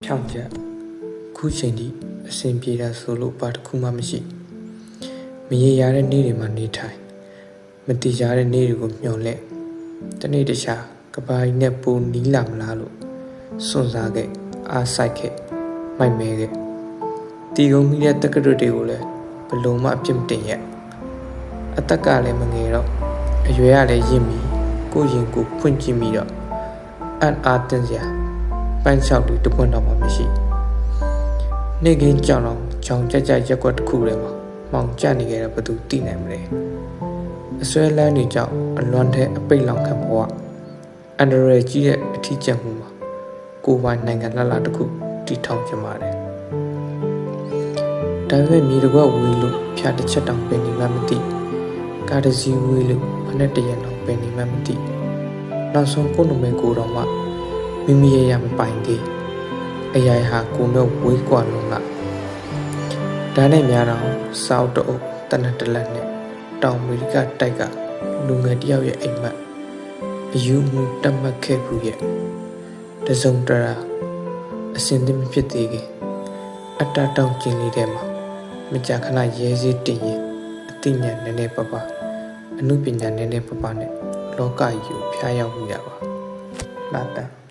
ဖြောင့်ချက်ခုချိန်ထိအစဉ်ပြေတာဆိုလို့ဘာတစ်ခုမှမရှိမရေရတဲ့နေ့တွေမှာနေထိုင်မတည်ကြတဲ့နေ့တွေကိုမျှော်လင့်တနေ့တခြားကဘာကြီးနဲ့ပုံနီးလာမလားလို့စွန့်စားခဲ့အားဆိုင်ခဲ့မိုက်မဲခဲ့တီကုန်မိတဲ့တက္ကသိုလ်တွေကိုလည်းဘလုံးမအပြစ်မတင်ရအသက်ကလည်းမငယ်တော့အရွယ်ကလည်းရင့်ပြီးကိုရင်ကိုဖွင့်ကြည့်မိတော့အံ့အားသင့်စရာပန်းချောက်တွေတပွင့်တော့မှမရှိနေကင်းကြောင်တော့ကြောင်ကြကြရက်ကွက်တစ်ခုထဲမှာမောင်ကျနေကြတဲ့ဘသူသိနိုင်မလဲအစွဲလန်းနေကြောင်အလွမ်းတဲ့အပိတ်လောင်ခံဘဝအန္တရာယ်ကြီးတဲ့အထီးကျန်မှုမှာကိုယ်ပိုင်နိုင်ငံလှလှတစ်ခုတည်ထောင်ကြပါတယ်ဒါပေမဲ့မြေတကွက်ဝေးလို့ဖြာတစ်ချက်တောင်ပင်နေမှမသိကားတစ်စီးဝေးလို့ဖက်နဲ့တရက်တော့ပင်နေမှမသိနောက်ဆုံးကိုယ်နမဲကိုတော့မှမိမိရဲ့ရမပိုင်သေးအရာဟာကိုမျိုးဝေးကွာလုံးကဒါနဲ့များတော့စောက်တော့တနက်တလက်နဲ့တောင်အမေရိကတိုက်ကလူငယ်တယောက်ရဲ့အိမ်မက်အယူမှုတတ်မှတ်ခဲ့ဘူးရဲ့တစုံတရာအစင်သင့်မဖြစ်သေးခင်အတတောင်ကျင်းလေးထဲမှာမကြာခဏရဲစည်းတင်ရင်အသိဉာဏ်နည်းနည်းပပအမှုပညာနည်းနည်းပပနဲ့လောကကြီးကိုဖျားရောက်မိတာပါလာတန်